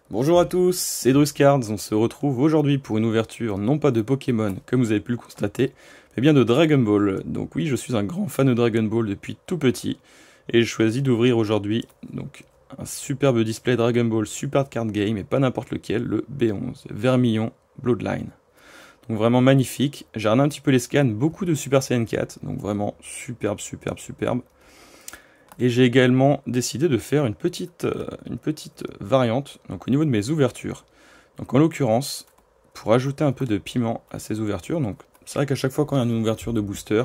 Bonjour à tous, c'est Druscards, on se retrouve aujourd'hui pour une ouverture non pas de Pokémon, comme vous avez pu le constater, mais bien de Dragon Ball. Donc oui, je suis un grand fan de Dragon Ball depuis tout petit, et j'ai choisi d'ouvrir aujourd'hui donc un superbe display Dragon Ball Super Card Game, et pas n'importe lequel, le B11, Vermillon Bloodline. Donc vraiment magnifique, j'ai regardé un petit peu les scans, beaucoup de Super Saiyan 4, donc vraiment superbe, superbe, superbe. Et j'ai également décidé de faire une petite variante donc au niveau de mes ouvertures. Donc en l'occurrence, pour ajouter un peu de piment à ces ouvertures, donc c'est vrai qu'à chaque fois quand il y a une ouverture de booster,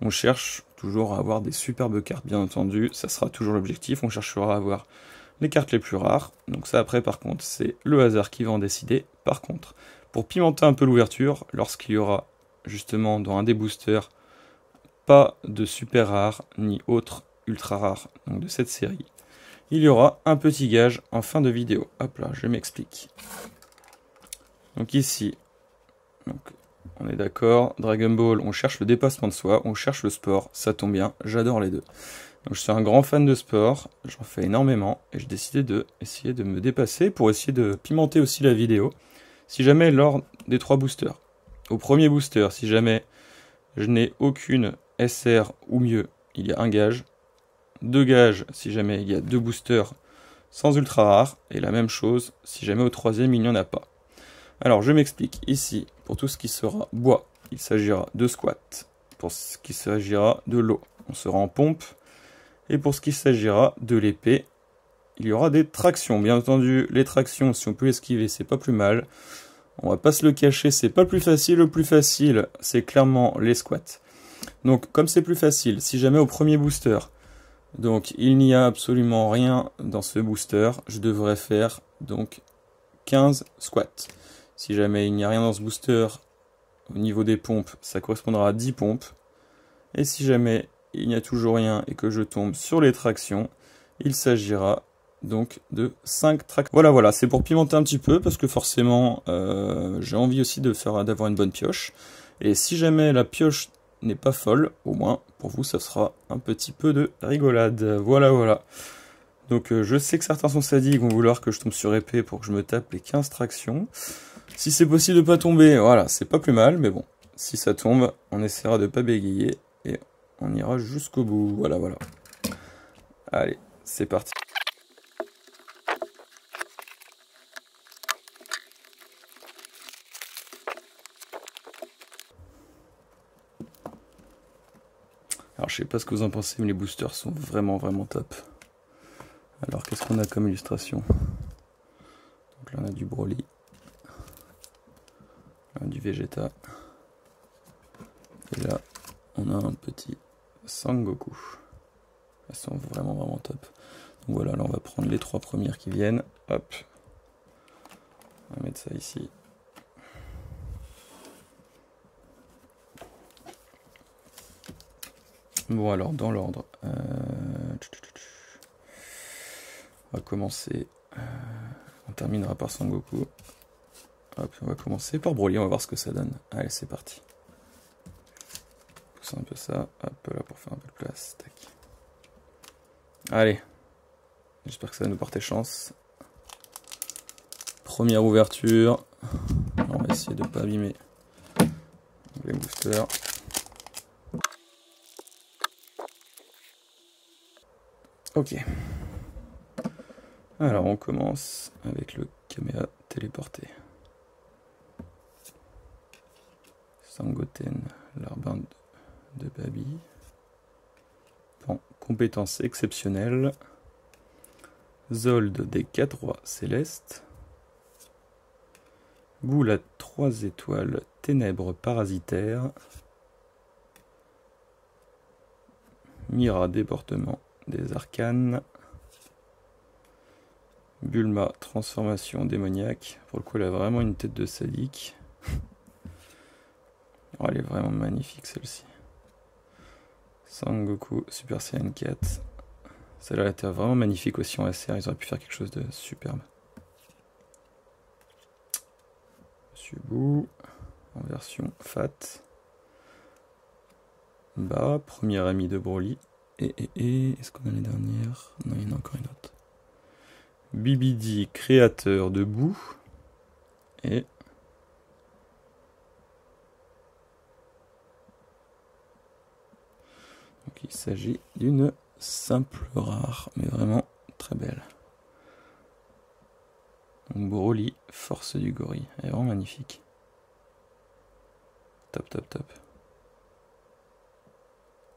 on cherche toujours à avoir des superbes cartes, bien entendu, ça sera toujours l'objectif, on cherchera à avoir les cartes les plus rares. Donc ça après par contre, c'est le hasard qui va en décider. Par contre, pour pimenter un peu l'ouverture, lorsqu'il y aura justement dans un des boosters pas de super rare ni autre ultra rare donc de cette série, il y aura un petit gage en fin de vidéo. Hop là, je m'explique. Donc ici, donc, on est d'accord, Dragon Ball, on cherche le dépassement de soi, on cherche le sport, ça tombe bien, j'adore les deux. Donc je suis un grand fan de sport, j'en fais énormément, et j'ai décidé de essayer de me dépasser pour essayer de pimenter aussi la vidéo. Si jamais lors des 3 boosters, au premier booster, si jamais je n'ai aucune SR ou mieux, il y a un gage. 2 gages si jamais il y a 2 boosters sans ultra rare. Et la même chose si jamais au troisième il n'y en a pas. Alors je m'explique. Ici, pour tout ce qui sera bois, il s'agira de squat. Pour ce qui s'agira de l'eau, on sera en pompe. Et pour ce qui s'agira de l'épée, il y aura des tractions. Bien entendu, les tractions, si on peut esquiver, c'est pas plus mal. On va pas se le cacher, c'est pas le plus facile. Le plus facile, c'est clairement les squats. Donc, comme c'est plus facile, si jamais au premier booster, donc il n'y a absolument rien dans ce booster, je devrais faire donc 15 squats. Si jamais il n'y a rien dans ce booster, au niveau des pompes, ça correspondra à 10 pompes. Et si jamais il n'y a toujours rien et que je tombe sur les tractions, il s'agira donc de 5 tractions. Voilà, c'est pour pimenter un petit peu, parce que forcément, j'ai envie aussi d'avoir une bonne pioche. Et si jamais la pioche n'est pas folle, au moins pour vous ça sera un petit peu de rigolade. Voilà. Donc je sais que certains sont sadiques, vont vouloir que je tombe sur épée pour que je me tape les 15 tractions. Si c'est possible de pas tomber, voilà, c'est pas plus mal, mais bon, si ça tombe, on essaiera de pas bégayer et on ira jusqu'au bout. Voilà. Allez, c'est parti. Alors je sais pas ce que vous en pensez, mais les boosters sont vraiment top. Alors qu'est-ce qu'on a comme illustration? Donc là on a du Broly, là, du Vegeta, et là on a un petit Sangoku. Elles sont vraiment top. Donc voilà, là on va prendre les 3 premières qui viennent. Hop, on va mettre ça ici. Bon alors dans l'ordre, on va commencer, on terminera par Sangoku. Hop, on va commencer par Broly, on va voir ce que ça donne. Allez, c'est parti. Pousse un peu ça, hop là pour faire un peu de place. Tac. Allez, j'espère que ça va nous porter chance. Première ouverture. On va essayer de ne pas abîmer les boosters. Ok. Alors on commence avec le Kamea téléporté. Sangoten, l'Arbin de Babi. Bon, compétence exceptionnelle. Zold des 4 rois célestes. Boule à 3 étoiles, ténèbres parasitaires. Mira, déportement des arcanes. Bulma, transformation démoniaque. Pour le coup, elle a vraiment une tête de sadique. Oh, elle est vraiment magnifique celle-ci. Sangoku, Super Saiyan 4. Celle-là était vraiment magnifique aussi en SR, ils auraient pu faire quelque chose de superbe. Subu, en version Fat. Bah, premier ami de Broly. Et est-ce qu'on a les dernières? Non, il y en a encore une autre. Bibidi, créateur de boue. Et donc, il s'agit d'une simple rare, mais vraiment très belle. Donc, Broly, force du gorille. Elle est vraiment magnifique. Top, top, top.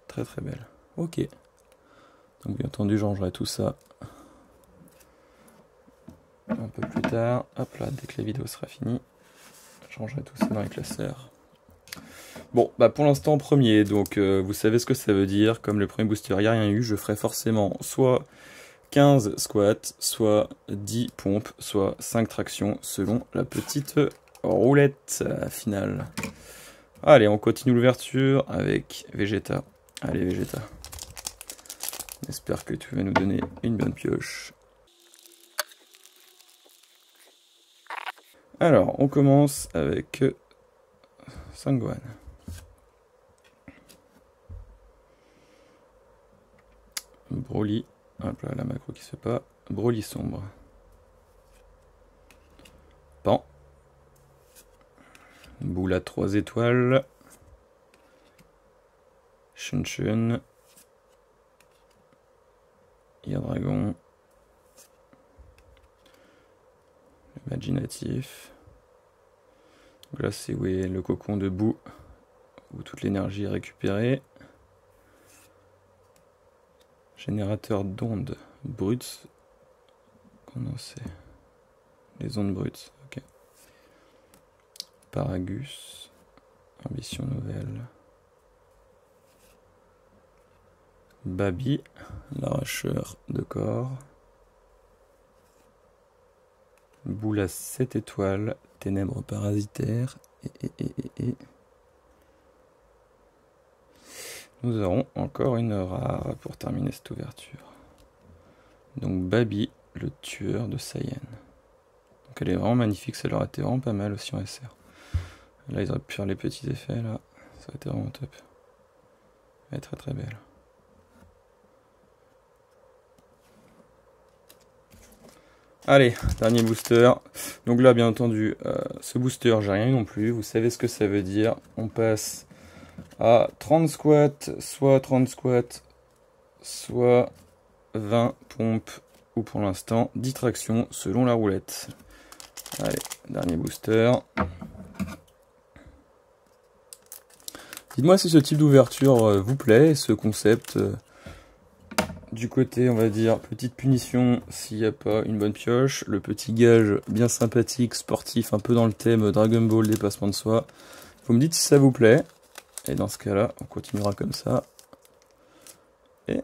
Très très belle. Ok. Donc bien entendu, je rangerai tout ça un peu plus tard. Hop là, dès que la vidéo sera finie, je rangerai tout ça dans les classeurs. Bon, bah pour l'instant, premier. Donc vous savez ce que ça veut dire. Comme le premier booster, il n'y a rien eu, je ferai forcément soit 15 squats, soit 10 pompes, soit 5 tractions, selon la petite roulette finale. Allez, on continue l'ouverture avec Vegeta. Allez, Vegeta. J'espère que tu vas nous donner une bonne pioche. Alors, on commence avec Sangohan. Broly. Hop là, la macro qui se fait pas. Broly sombre. Pan. Boule à 3 étoiles. Shun. Dragon. Imaginatif. Là, c'est oui, le cocon de boue où toute l'énergie est récupérée. Générateur d'ondes brutes. Condensé. Les ondes brutes. Ok. Paragus. Ambition nouvelle. Babi, l'arracheur de corps. Boule à 7 étoiles, ténèbres parasitaires. Et. Nous aurons encore une rare pour terminer cette ouverture. Donc Babi, le tueur de Saiyan. Donc elle est vraiment magnifique, ça leur a été vraiment pas mal aussi en SR. Là ils auraient pu faire les petits effets, là. Ça aurait été vraiment top. Elle est très très belle. Allez, dernier booster. Donc là, bien entendu, ce booster, j'ai rien eu non plus. Vous savez ce que ça veut dire. On passe à 30 squats, soit 30 squats, soit 20 pompes, ou pour l'instant, 10 tractions selon la roulette. Allez, dernier booster. Dites-moi si ce type d'ouverture vous plaît, ce concept... Du côté, on va dire, petite punition s'il n'y a pas une bonne pioche. Le petit gage bien sympathique, sportif, un peu dans le thème Dragon Ball, dépassement de soi. Vous me dites si ça vous plaît. Et dans ce cas-là, on continuera comme ça. Et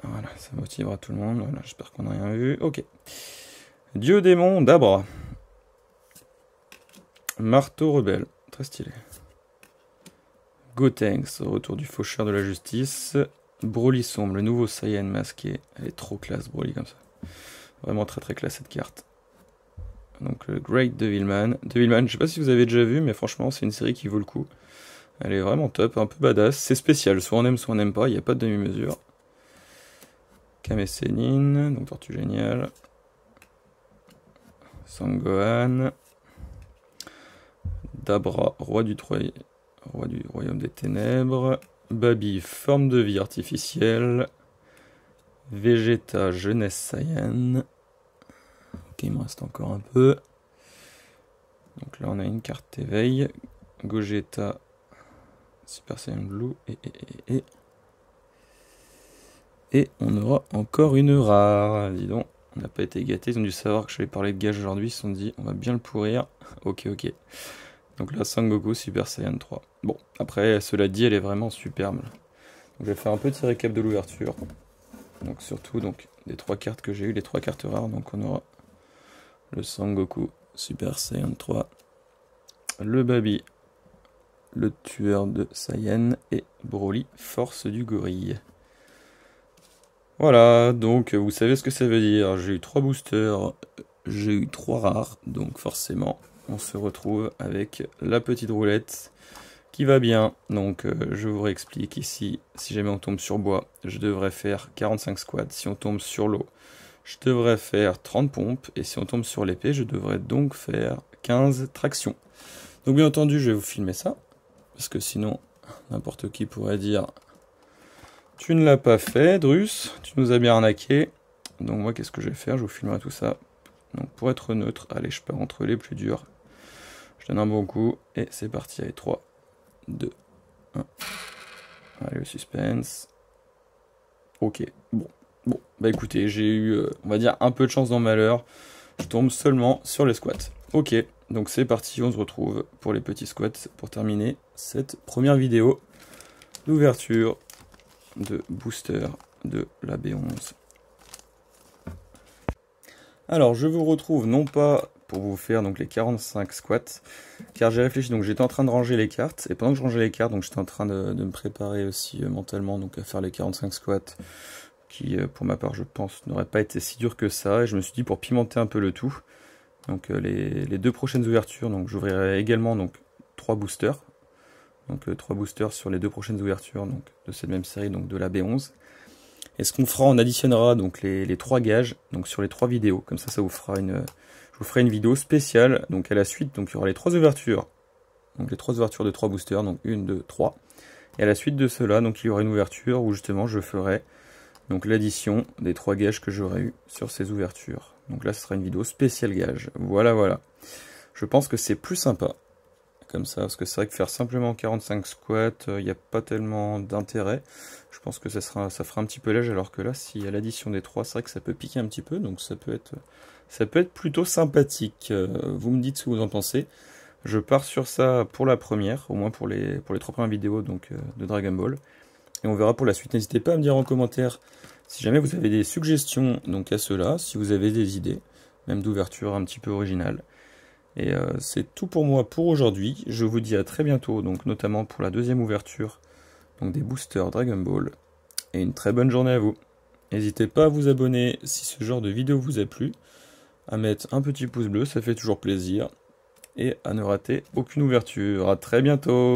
voilà, ça motivera tout le monde. Voilà, j'espère qu'on n'a rien vu. Ok. Dieu démon d'Abra. Marteau rebelle. Très stylé. Gotenks, retour du faucheur de la justice. Broly sombre, le nouveau Saiyan masqué. Elle est trop classe, Broly, comme ça. Vraiment très très classe cette carte. Donc le Great Devilman. Devilman, je sais pas si vous avez déjà vu, mais franchement, c'est une série qui vaut le coup. Elle est vraiment top, un peu badass. C'est spécial, soit on aime, soit on n'aime pas. Il n'y a pas de demi-mesure. Kame Sennin, donc Tortue Géniale. Sangohan. Dabra, roi du royaume des ténèbres. Babi, forme de vie artificielle. Vegeta, jeunesse Saiyan. Ok, il me reste encore un peu. Donc là, on a une carte éveil. Gogeta, Super Saiyan Blue. Et on aura encore une rare. Dis donc, on n'a pas été gâtés. Ils ont dû savoir que je vais parler de gage aujourd'hui. Ils se sont dit, on va bien le pourrir. Ok. Donc là, Sangoku, Super Saiyan 3. Bon, après, cela dit, elle est vraiment superbe. Donc, je vais faire un petit récap de l'ouverture. Donc surtout, des 3 cartes que j'ai eues, les 3 cartes rares. Donc on aura le Sangoku, Super Saiyan 3, le Babi, le tueur de Saiyan, et Broly, force du gorille. Voilà, donc vous savez ce que ça veut dire. J'ai eu 3 boosters, j'ai eu 3 rares, donc forcément... On se retrouve avec la petite roulette qui va bien. Donc je vous réexplique ici. Si jamais on tombe sur bois, je devrais faire 45 squats. Si on tombe sur l'eau, je devrais faire 30 pompes, et si on tombe sur l'épée, je devrais donc faire 15 tractions. Donc bien entendu, je vais vous filmer ça, parce que sinon, n'importe qui pourrait dire « Tu ne l'as pas fait, Drus, tu nous as bien arnaqué ». Donc moi, qu'est-ce que je vais faire? Je vous filmerai tout ça. Donc pour être neutre, allez, je pars entre les plus durs. Je donne un bon coup, et c'est parti. Allez, 3, 2, 1. Allez, le suspense. Ok, bon, bah écoutez, j'ai eu, on va dire, un peu de chance dans le malheur. Je tombe seulement sur les squats. Ok, donc c'est parti, on se retrouve pour les petits squats pour terminer cette première vidéo d'ouverture de booster de la B11. Alors, je vous retrouve non pas pour vous faire donc les 45 squats, car j'ai réfléchi, donc j'étais en train de ranger les cartes, et pendant que je rangeais les cartes, donc j'étais en train de me préparer aussi mentalement donc à faire les 45 squats, qui pour ma part je pense n'aurait pas été si dur que ça, et je me suis dit pour pimenter un peu le tout, donc les deux prochaines ouvertures, donc j'ouvrirai également donc 3 boosters, donc 3 boosters sur les deux prochaines ouvertures donc de cette même série, donc de la B11. Et ce qu'on fera, on additionnera donc les 3 gages donc sur les 3 vidéos, comme ça vous fera je vous ferai une vidéo spéciale, donc à la suite, donc il y aura les 3 ouvertures, donc les 3 ouvertures de 3 boosters, donc 1, 2, 3, et à la suite de cela, donc il y aura une ouverture où justement je ferai donc l'addition des 3 gages que j'aurai eu sur ces ouvertures. Donc là ce sera une vidéo spéciale gage, voilà. Je pense que c'est plus sympa, comme ça, parce que c'est vrai que faire simplement 45 squats, il n'y a pas tellement d'intérêt. Je pense que ça fera un petit peu léger, alors que là, s'il y a l'addition des 3, c'est vrai que ça peut piquer un petit peu, donc ça peut être plutôt sympathique. Vous me dites ce que vous en pensez. Je pars sur ça pour la première, au moins pour les 3 premières vidéos donc, de Dragon Ball. Et on verra pour la suite. N'hésitez pas à me dire en commentaire si jamais vous avez des suggestions donc à cela, si vous avez des idées, même d'ouverture un petit peu originale. Et c'est tout pour moi pour aujourd'hui. Je vous dis à très bientôt, donc notamment pour la deuxième ouverture donc des boosters Dragon Ball. Et une très bonne journée à vous. N'hésitez pas à vous abonner si ce genre de vidéo vous a plu, à mettre un petit pouce bleu, ça fait toujours plaisir, et à ne rater aucune ouverture. À très bientôt.